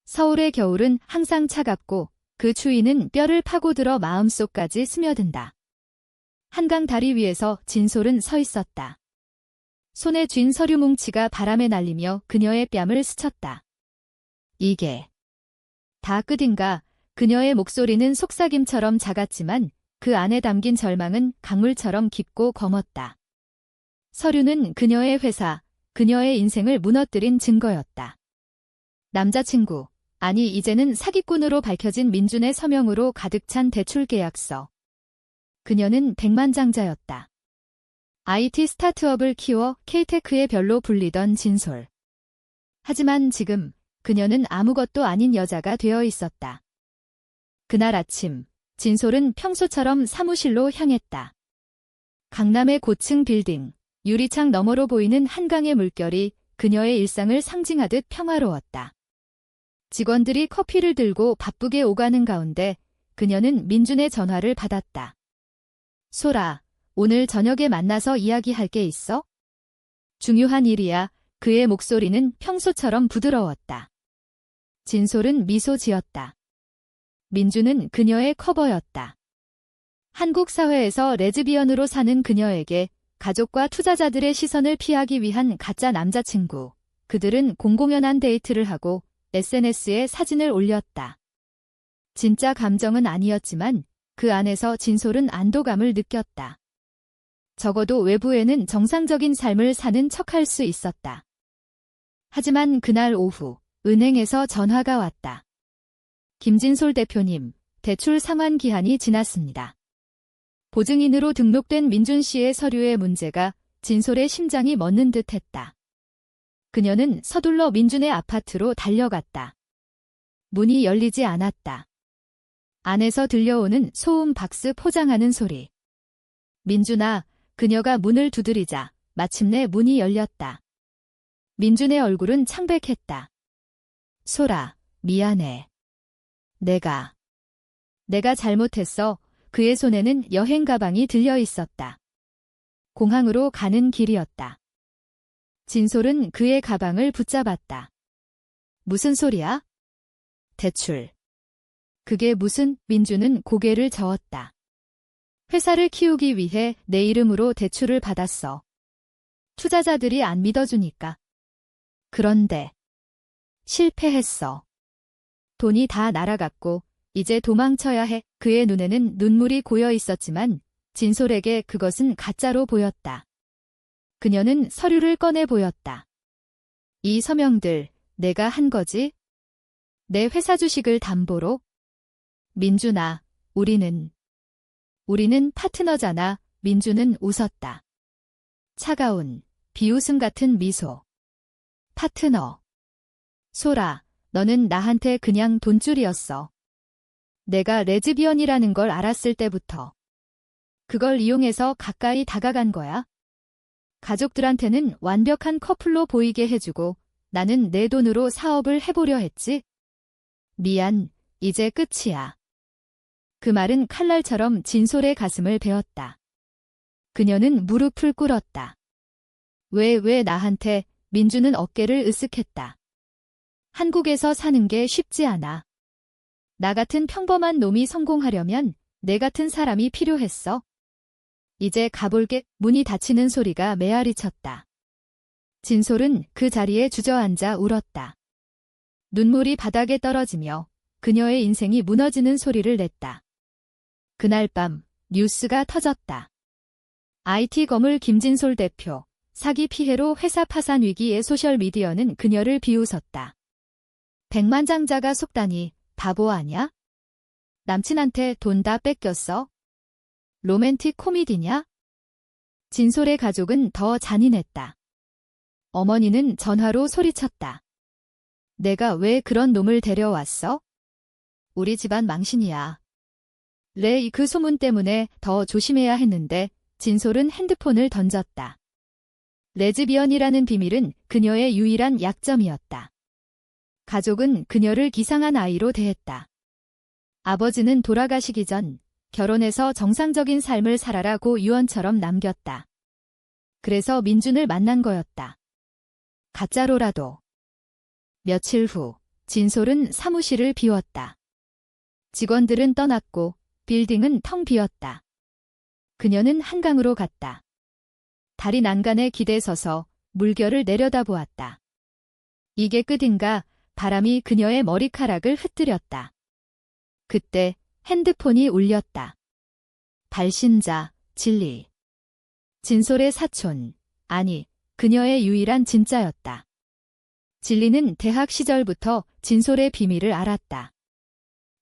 서울의 겨울은 항상 차갑고 그 추위는 뼈를 파고들어 마음속까지 스며든다. 한강 다리 위에서 진솔은 서 있었다. 손에 쥔 서류 뭉치가 바람에 날리며 그녀의 뺨을 스쳤다. 이게 다 끝인가? 그녀의 목소리는 속삭임처럼 작았지만 그 안에 담긴 절망은 강물처럼 깊고 검었다. 서류는 그녀의 회사, 그녀의 인생을 무너뜨린 증거였다. 남자친구, 아니 이제는 사기꾼으로 밝혀진 민준의 서명으로 가득 찬 대출 계약서. 그녀는 백만장자였다. IT 스타트업을 키워 K테크의 별로 불리던 진솔. 하지만 지금 그녀는 아무것도 아닌 여자가 되어 있었다. 그날 아침, 진솔은 평소처럼 사무실로 향했다. 강남의 고층 빌딩, 유리창 너머로 보이는 한강의 물결이 그녀의 일상을 상징하듯 평화로웠다. 직원들이 커피를 들고 바쁘게 오가는 가운데 그녀는 민준의 전화를 받았다. 소라, 오늘 저녁에 만나서 이야기할 게 있어? 중요한 일이야. 그의 목소리는 평소처럼 부드러웠다. 진솔은 미소 지었다. 민준은 그녀의 커버였다. 한국 사회에서 레즈비언으로 사는 그녀에게 가족과 투자자들의 시선을 피하기 위한 가짜 남자친구. 그들은 공공연한 데이트를 하고 SNS에 사진을 올렸다. 진짜 감정은 아니었지만 그 안에서 진솔은 안도감을 느꼈다. 적어도 외부에는 정상적인 삶을 사는 척할 수 있었다. 하지만 그날 오후 은행에서 전화가 왔다. 김진솔 대표님, 대출 상환 기한이 지났습니다. 보증인으로 등록된 민준 씨의 서류의 문제가 진솔의 심장이 멎는 듯 했다. 그녀는 서둘러 민준의 아파트로 달려갔다. 문이 열리지 않았다. 안에서 들려오는 소음 박스 포장하는 소리. 민준아, 그녀가 문을 두드리자 마침내 문이 열렸다. 민준의 얼굴은 창백했다. 소라, 미안해. 내가 잘못했어. 그의 손에는 여행 가방이 들려 있었다. 공항으로 가는 길이었다. 진솔은 그의 가방을 붙잡았다. 무슨 소리야? 대출. 그게 무슨? 민준은 고개를 저었다. 회사를 키우기 위해 내 이름으로 대출을 받았어. 투자자들이 안 믿어주니까. 그런데 실패했어. 돈이 다 날아갔고 이제 도망쳐야 해. 그의 눈에는 눈물이 고여 있었지만 진솔에게 그것은 가짜로 보였다. 그녀는 서류를 꺼내 보였다. 이 서명들 내가 한 거지? 내 회사 주식을 담보로? 민준아, 우리는 파트너잖아. 민준은 웃었다. 차가운, 비웃음 같은 미소. 파트너. 소라, 너는 나한테 그냥 돈줄이었어. 내가 레즈비언이라는 걸 알았을 때부터. 그걸 이용해서 가까이 다가간 거야. 가족들한테는 완벽한 커플로 보이게 해주고 나는 내 돈으로 사업을 해보려 했지. 미안, 이제 끝이야. 그 말은 칼날처럼 진솔의 가슴을 베었다. 그녀는 무릎을 꿇었다. 왜 나한테? 민준은 어깨를 으쓱했다. 한국에서 사는 게 쉽지 않아. 나 같은 평범한 놈이 성공하려면 내 같은 사람이 필요했어. 이제 가볼게. 문이 닫히는 소리가 메아리 쳤다. 진솔은 그 자리에 주저앉아 울었다. 눈물이 바닥에 떨어지며 그녀의 인생이 무너지는 소리를 냈다. 그날 밤 뉴스가 터졌다. IT 거물 김진솔 대표, 사기 피해로 회사 파산 위기의 소셜미디어는 그녀를 비웃었다. 백만장자가 속다니 바보 아냐? 남친한테 돈 다 뺏겼어? 로맨틱 코미디냐? 진솔의 가족은 더 잔인했다. 어머니는 전화로 소리쳤다. 내가 왜 그런 놈을 데려왔어? 우리 집안 망신이야. 레이 그 소문 때문에 더 조심해야 했는데 진솔은 핸드폰을 던졌다. 레즈비언이라는 비밀은 그녀의 유일한 약점이었다. 가족은 그녀를 기상한 아이로 대했다. 아버지는 돌아가시기 전 결혼해서 정상적인 삶을 살아라고 유언처럼 남겼다. 그래서 민준을 만난 거였다. 가짜로라도. 며칠 후 진솔은 사무실을 비웠다. 직원들은 떠났고 빌딩은 텅 비었다. 그녀는 한강으로 갔다. 다리 난간에 기대 서서 물결을 내려다보았다. 이게 끝인가? 바람이 그녀의 머리카락을 흩뜨렸다. 그때 핸드폰이 울렸다. 발신자, 진리. 진솔의 사촌, 아니, 그녀의 유일한 진짜였다. 진리는 대학 시절부터 진솔의 비밀을 알았다.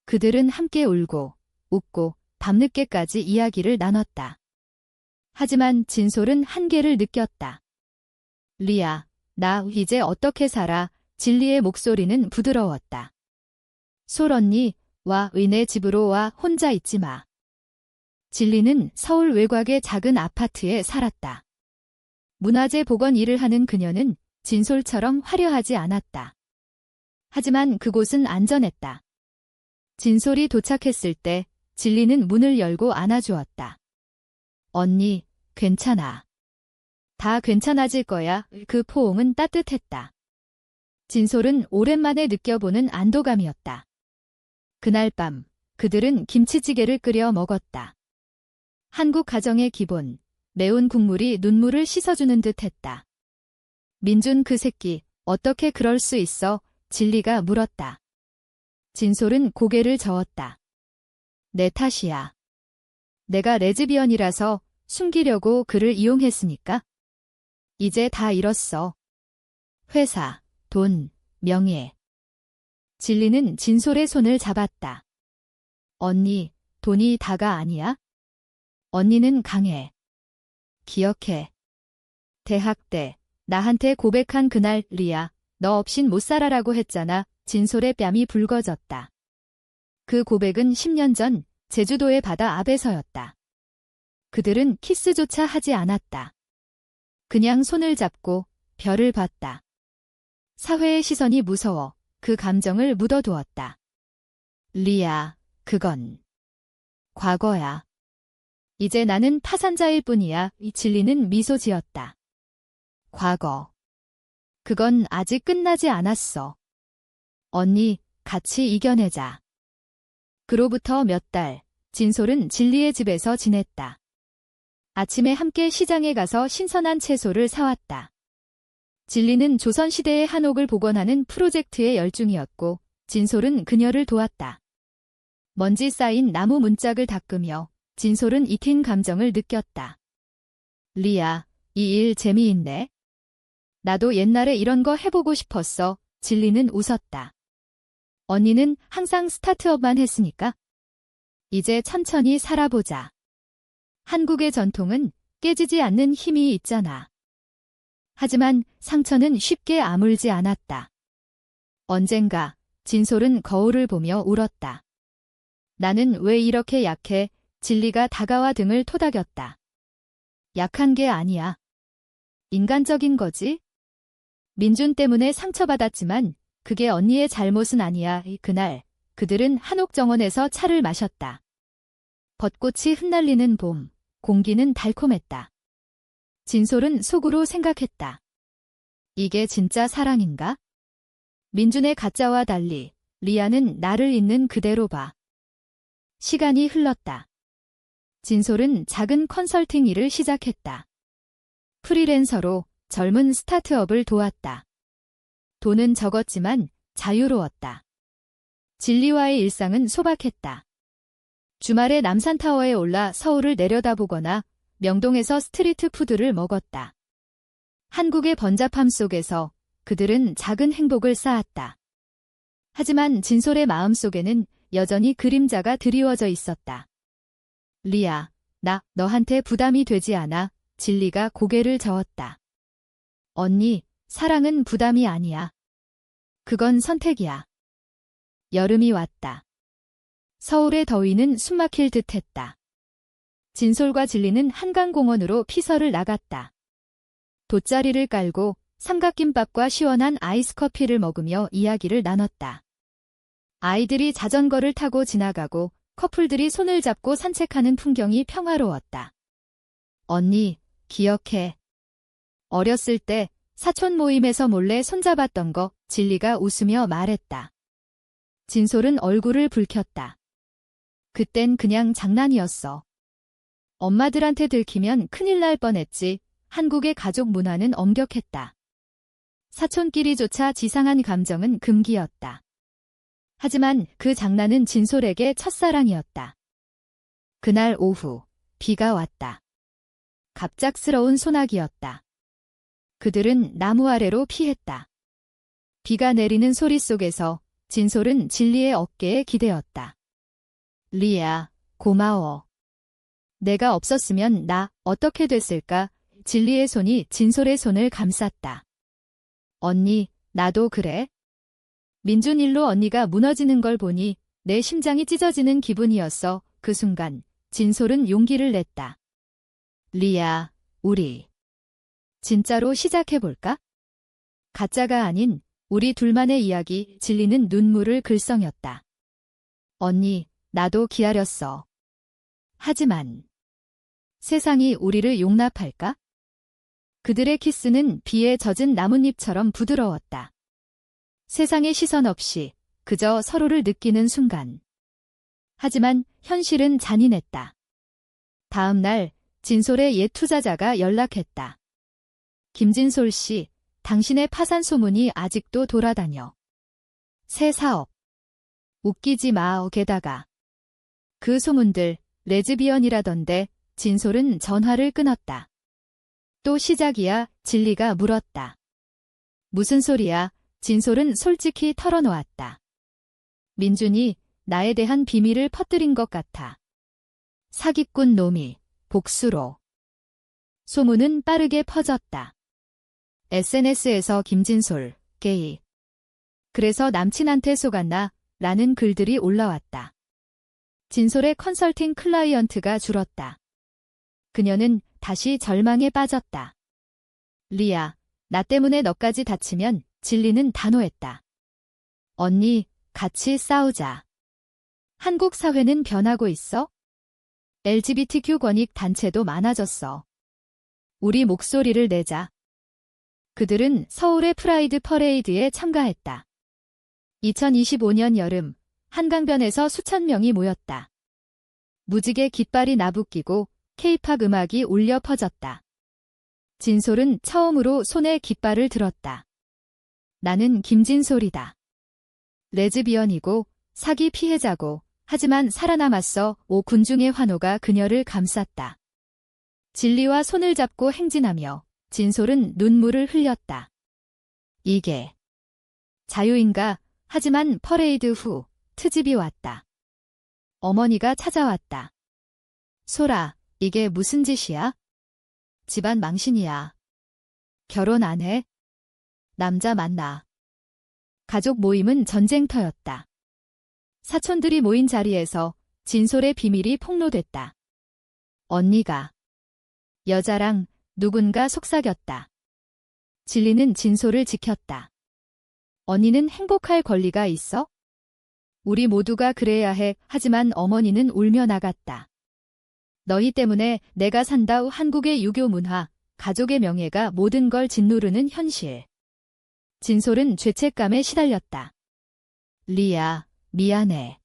그들은 함께 울고, 웃고, 밤늦게까지 이야기를 나눴다. 하지만 진솔은 한계를 느꼈다. 리아, 나 이제 어떻게 살아? 진리의 목소리는 부드러웠다. 솔 언니, 와, 의네 집으로 와, 혼자 있지 마. 진리는 서울 외곽의 작은 아파트에 살았다. 문화재 복원 일을 하는 그녀는 진솔처럼 화려하지 않았다. 하지만 그곳은 안전했다. 진솔이 도착했을 때 진리는 문을 열고 안아주었다. 언니, 괜찮아. 다 괜찮아질 거야. 그 포옹은 따뜻했다. 진솔은 오랜만에 느껴보는 안도감이었다. 그날 밤, 그들은 김치찌개를 끓여 먹었다. 한국 가정의 기본, 매운 국물이 눈물을 씻어주는 듯 했다. 민준 그 새끼, 어떻게 그럴 수 있어? 진리가 물었다. 진솔은 고개를 저었다. 내 탓이야. 내가 레즈비언이라서 숨기려고 그를 이용했으니까. 이제 다 잃었어. 회사, 돈, 명예. 진리는 진솔의 손을 잡았다. 언니, 돈이 다가 아니야? 언니는 강해. 기억해. 대학 때 나한테 고백한 그날 리아, 너 없인 못 살아라고 했잖아. 진솔의 뺨이 붉어졌다. 그 고백은 10년 전 제주도의 바다 앞에서였다. 그들은 키스조차 하지 않았다. 그냥 손을 잡고 별을 봤다. 사회의 시선이 무서워 그 감정을 묻어두었다. 리아, 그건 과거야. 이제 나는 파산자일 뿐이야. 이 진리는 미소 지었다. 과거. 그건 아직 끝나지 않았어. 언니, 같이 이겨내자. 그로부터 몇 달, 진솔은 진리의 집에서 지냈다. 아침에 함께 시장에 가서 신선한 채소를 사왔다. 진리는 조선시대의 한옥을 복원하는 프로젝트에 열중이었고, 진솔은 그녀를 도왔다. 먼지 쌓인 나무 문짝을 닦으며 진솔은 익힌 감정을 느꼈다. 리아, 이 일 재미있네. 나도 옛날에 이런 거 해보고 싶었어. 진리는 웃었다. 언니는 항상 스타트업만 했으니까. 이제 천천히 살아보자. 한국의 전통은 깨지지 않는 힘이 있잖아. 하지만 상처는 쉽게 아물지 않았다. 언젠가 진솔은 거울을 보며 울었다. 나는 왜 이렇게 약해? 진리가 다가와 등을 토닥였다. 약한 게 아니야. 인간적인 거지? 민준 때문에 상처받았지만 그게 언니의 잘못은 아니야. 그날 그들은 한옥정원에서 차를 마셨다. 벚꽃이 흩날리는 봄, 공기는 달콤했다. 진솔은 속으로 생각했다. 이게 진짜 사랑인가? 민준의 가짜와 달리 리아는 나를 있는 그대로 봐. 시간이 흘렀다. 진솔은 작은 컨설팅 일을 시작했다. 프리랜서로 젊은 스타트업을 도왔다. 돈은 적었지만 자유로웠다. 진리와의 일상은 소박했다. 주말에 남산타워에 올라 서울을 내려다보거나 명동에서 스트리트 푸드를 먹었다. 한국의 번잡함 속에서 그들은 작은 행복을 쌓았다. 하지만 진솔의 마음속에는 여전히 그림자가 드리워져 있었다. 리아, 나 너한테 부담이 되지 않아. 진리가 고개를 저었다. 언니, 사랑은 부담이 아니야. 그건 선택이야. 여름이 왔다. 서울의 더위는 숨막힐 듯했다. 진솔과 진리는 한강공원으로 피서를 나갔다. 돗자리를 깔고 삼각김밥과 시원한 아이스커피를 먹으며 이야기를 나눴다. 아이들이 자전거를 타고 지나가고 커플들이 손을 잡고 산책하는 풍경이 평화로웠다. 언니, 기억해. 어렸을 때 사촌 모임에서 몰래 손잡았던 거. 진리가 웃으며 말했다. 진솔은 얼굴을 붉혔다. 그땐 그냥 장난이었어. 엄마들한테 들키면 큰일 날 뻔했지. 한국의 가족 문화는 엄격했다. 사촌끼리조차 지상한 감정은 금기였다. 하지만 그 장난은 진솔에게 첫사랑이었다. 그날 오후, 비가 왔다. 갑작스러운 소나기였다. 그들은 나무 아래로 피했다. 비가 내리는 소리 속에서 진솔은 진리의 어깨에 기대었다. 리야, 고마워. 내가 없었으면 나 어떻게 됐을까? 진리의 손이 진솔의 손을 감쌌다. 언니, 나도 그래. 민준 일로 언니가 무너지는 걸 보니 내 심장이 찢어지는 기분이었어. 그 순간 진솔은 용기를 냈다. 리야, 우리 진짜로 시작해볼까? 가짜가 아닌 우리 둘만의 이야기. 진리는 눈물을 글썽였다. 언니, 나도 기다렸어. 하지만 세상이 우리를 용납할까? 그들의 키스는 비에 젖은 나뭇잎처럼 부드러웠다. 세상의 시선 없이 그저 서로를 느끼는 순간. 하지만 현실은 잔인했다. 다음 날 진솔의 옛 투자자가 연락했다. 김진솔 씨, 당신의 파산 소문이 아직도 돌아다녀. 새 사업. 웃기지 마. 게다가 그 소문들 레즈비언이라던데. 진솔은 전화를 끊었다. 또 시작이야? 진리가 물었다. 무슨 소리야? 진솔은 솔직히 털어놓았다. 민준이 나에 대한 비밀을 퍼뜨린 것 같아. 사기꾼 놈이 복수로. 소문은 빠르게 퍼졌다. SNS에서 김진솔, 게이. 그래서 남친한테 속았나? 라는 글들이 올라왔다. 진솔의 컨설팅 클라이언트가 줄었다. 그녀는 다시 절망에 빠졌다. 리야, 나 때문에 너까지 다치면 진리는 단호했다. 언니, 같이 싸우자. 한국 사회는 변하고 있어? LGBTQ 권익 단체도 많아졌어. 우리 목소리를 내자. 그들은 서울의 프라이드 퍼레이드에 참가했다. 2025년 여름, 한강변에서 수천 명이 모였다. 무지개 깃발이 나부끼고 K-팝 음악이 울려 퍼졌다. 진솔은 처음으로 손에 깃발을 들었다. 나는 김진솔이다. 레즈비언이고 사기 피해자고 하지만 살아남았어. 군중의 환호가 그녀를 감쌌다. 진리와 손을 잡고 행진하며 진솔은 눈물을 흘렸다. 이게 자유인가? 하지만 퍼레이드 후 트집이 왔다. 어머니가 찾아왔다. 소라, 이게 무슨 짓이야? 집안 망신이야. 결혼 안 해? 남자 만나. 가족 모임은 전쟁터였다. 사촌들이 모인 자리에서 진솔의 비밀이 폭로됐다. 언니가 여자랑 누군가 속삭였다. 진리는 진솔을 지켰다. 언니는 행복할 권리가 있어? 우리 모두가 그래야 해. 하지만 어머니는 울며 나갔다. 너희 때문에 내가 산다. 한국의 유교 문화, 가족의 명예가 모든 걸 짓누르는 현실. 진솔은 죄책감에 시달렸다. 리야, 미안해.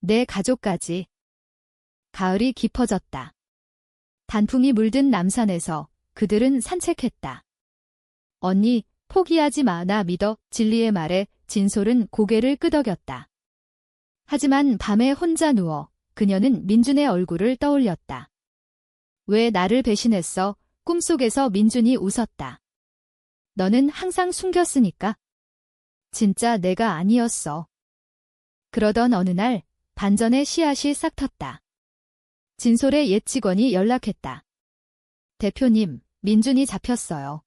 내 가족까지. 가을이 깊어졌다. 단풍이 물든 남산에서 그들은 산책했다. 언니, 포기하지 마. 나 믿어. 진리의 말에 진솔은 고개를 끄덕였다. 하지만 밤에 혼자 누워 그녀는 민준의 얼굴을 떠올렸다. 왜 나를 배신했어? 꿈속에서 민준이 웃었다. 너는 항상 숨겼으니까. 진짜 내가 아니었어. 그러던 어느 날 반전의 씨앗이 싹 텄다. 진솔의 옛 직원이 연락했다. 대표님, 민준이 잡혔어요.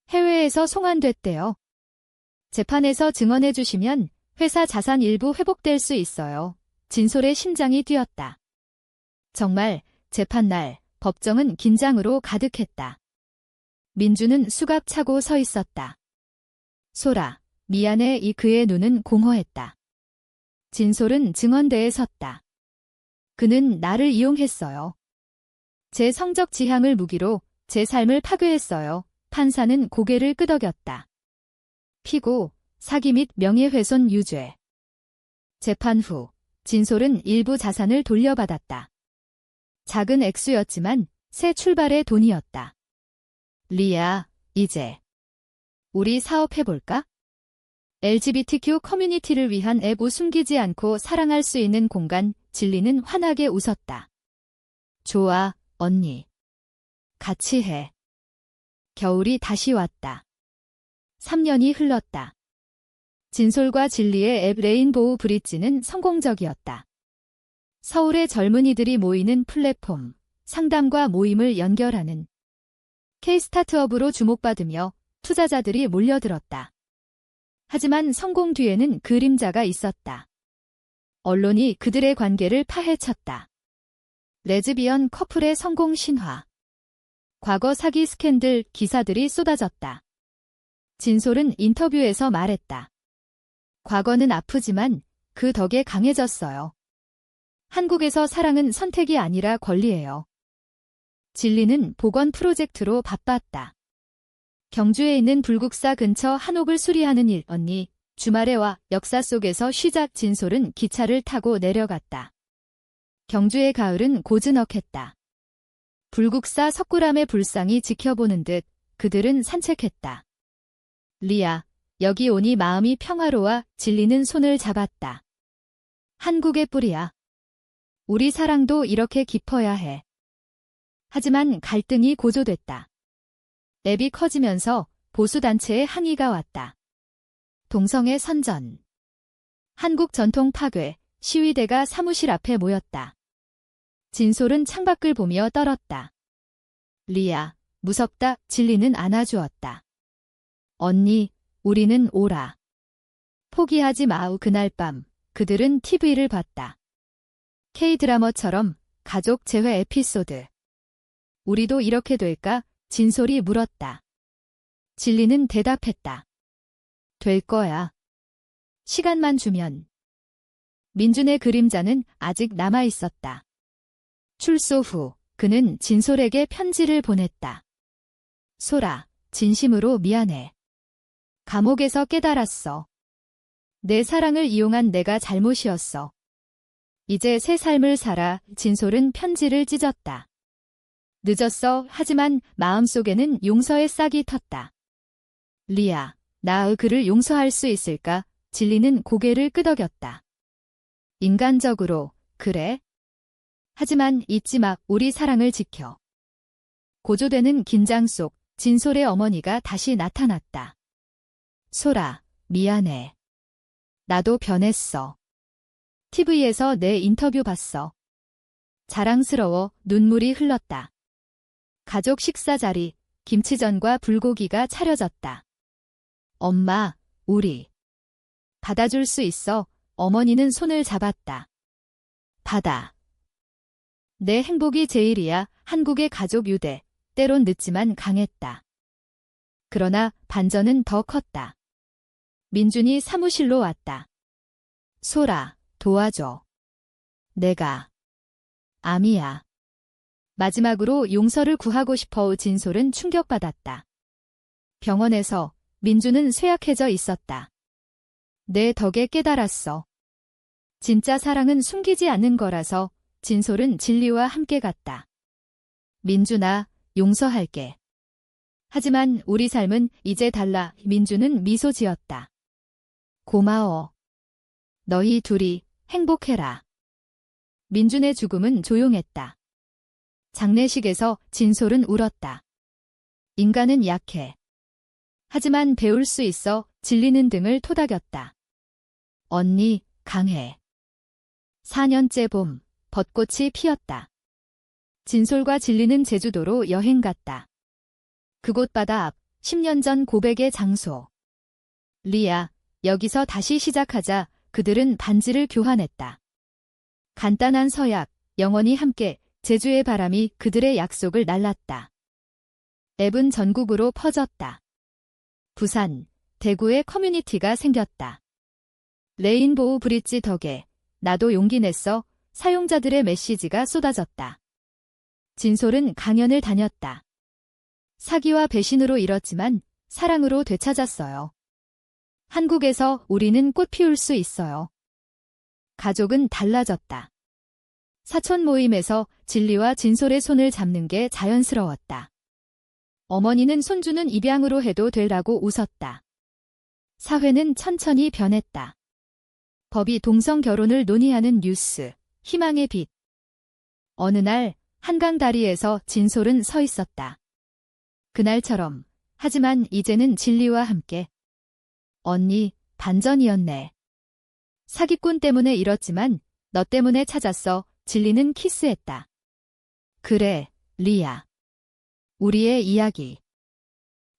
해외에서 송환됐대요. 재판에서 증언해 주시면 회사 자산 일부 회복될 수 있어요. 진솔의 심장이 뛰었다. 정말 재판날 법정은 긴장으로 가득했다. 민준은 수갑 차고 서 있었다. 소라, 미안해. 그의 눈은 공허했다. 진솔은 증언대에 섰다. 그는 나를 이용했어요. 제 성적 지향을 무기로 제 삶을 파괴했어요. 판사는 고개를 끄덕였다. 피고, 사기 및 명예훼손 유죄. 재판 후 진솔은 일부 자산을 돌려받았다. 작은 액수였지만 새 출발의 돈이었다. 리아, 이제 우리 사업해볼까? LGBTQ 커뮤니티를 위한 앱 숨기지 않고 사랑할 수 있는 공간. 진리는 환하게 웃었다. 좋아, 언니. 같이 해. 겨울이 다시 왔다. 3년이 흘렀다. 진솔과 진리의 앱 레인보우 브릿지는 성공적이었다. 서울의 젊은이들이 모이는 플랫폼, 상담과 모임을 연결하는 K-스타트업으로 주목받으며 투자자들이 몰려들었다. 하지만 성공 뒤에는 그림자가 있었다. 언론이 그들의 관계를 파헤쳤다. 레즈비언 커플의 성공 신화. 과거 사기 스캔들 기사들이 쏟아졌다. 진솔은 인터뷰에서 말했다. 과거는 아프지만 그 덕에 강해졌어요. 한국에서 사랑은 선택이 아니라 권리예요. 진리는 복원 프로젝트로 바빴다. 경주에 있는 불국사 근처 한옥을 수리하는 일. 언니, 주말에 와. 역사 속에서 시작. 진솔은 기차를 타고 내려갔다. 경주의 가을은 고즈넉했다. 불국사 석굴암의 불상이 지켜보는 듯 그들은 산책했다. 리아, 여기 오니 마음이 평화로워. 진리는 손을 잡았다. 한국의 뿌리야. 우리 사랑도 이렇게 깊어야 해. 하지만 갈등이 고조됐다. 앱이 커지면서 보수단체의 항의가 왔다. 동성애 선전. 한국 전통 파괴. 시위대가 사무실 앞에 모였다. 진솔은 창밖을 보며 떨었다. 리아, 무섭다. 진리는 안아주었다. 언니, 우리는 오라. 포기하지 마우. 그날 밤 그들은 TV를 봤다. K-드라마처럼 가족 재회 에피소드. 우리도 이렇게 될까? 진솔이 물었다. 진리는 대답했다. 될 거야. 시간만 주면. 민준의 그림자는 아직 남아있었다. 출소 후 그는 진솔에게 편지를 보냈다. 소라, 진심으로 미안해. 감옥에서 깨달았어. 내 사랑을 이용한 내가 잘못이었어. 이제 새 삶을 살아. 진솔은 편지를 찢었다. 늦었어. 하지만 마음속에는 용서의 싹이 텄다. 리아, 나 그를 용서할 수 있을까? 진리는 고개를 끄덕였다. 인간적으로, 그래? 하지만 잊지 마. 우리 사랑을 지켜. 고조되는 긴장 속 진솔의 어머니가 다시 나타났다. 소라, 미안해. 나도 변했어. TV에서 내 인터뷰 봤어. 자랑스러워. 눈물이 흘렀다. 가족 식사 자리, 김치전과 불고기가 차려졌다. 엄마, 우리 받아줄 수 있어. 어머니는 손을 잡았다. 받아. 내 행복이 제일이야. 한국의 가족 유대, 때론 늦지만 강했다. 그러나 반전은 더 컸다. 민준이 사무실로 왔다. 소라, 도와줘. 내가 암이야. 마지막으로 용서를 구하고 싶어. 진솔은 충격받았다. 병원에서 민준은 쇠약해져 있었다. 내 덕에 깨달았어. 진짜 사랑은 숨기지 않는 거라서. 진솔은 진리와 함께 갔다. 민준아, 용서할게. 하지만 우리 삶은 이제 달라. 민준은 미소 지었다. 고마워. 너희 둘이 행복해라. 민준의 죽음은 조용했다. 장례식에서 진솔은 울었다. 인간은 약해. 하지만 배울 수 있어. 진리는 등을 토닥였다. 언니, 강해. 4년째 봄, 벚꽃이 피었다. 진솔과 진리는 제주도로 여행 갔다. 그곳 바다 앞, 10년 전 고백의 장소. 리아, 여기서 다시 시작하자. 그들은 반지를 교환했다. 간단한 서약, 영원히 함께. 제주의 바람이 그들의 약속을 날랐다. 앱은 전국으로 퍼졌다. 부산, 대구에 커뮤니티가 생겼다. 레인보우 브릿지 덕에 나도 용기 냈어. 사용자들의 메시지가 쏟아졌다. 진솔은 강연을 다녔다. 사기와 배신으로 잃었지만 사랑으로 되찾았어요. 한국에서 우리는 꽃 피울 수 있어요. 가족은 달라졌다. 사촌 모임에서 진리와 진솔의 손을 잡는 게 자연스러웠다. 어머니는 손주는 입양으로 해도 되라고 웃었다. 사회는 천천히 변했다. 법이 동성 결혼을 논의하는 뉴스, 희망의 빛. 어느 날 한강 다리에서 진솔은 서 있었다. 그날처럼, 하지만 이제는 진리와 함께. 언니, 반전이었네. 사기꾼 때문에 잃었지만 너 때문에 찾았어. 진리는 키스했다. 그래, 리아. 우리의 이야기.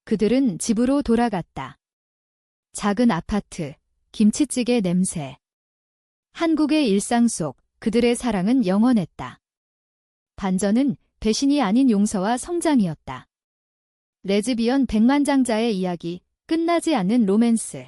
그들은 집으로 돌아갔다. 작은 아파트, 김치찌개 냄새. 한국의 일상 속 그들의 사랑은 영원했다. 반전은 배신이 아닌 용서와 성장이었다. 레즈비언 백만장자의 이야기, 끝나지 않는 로맨스.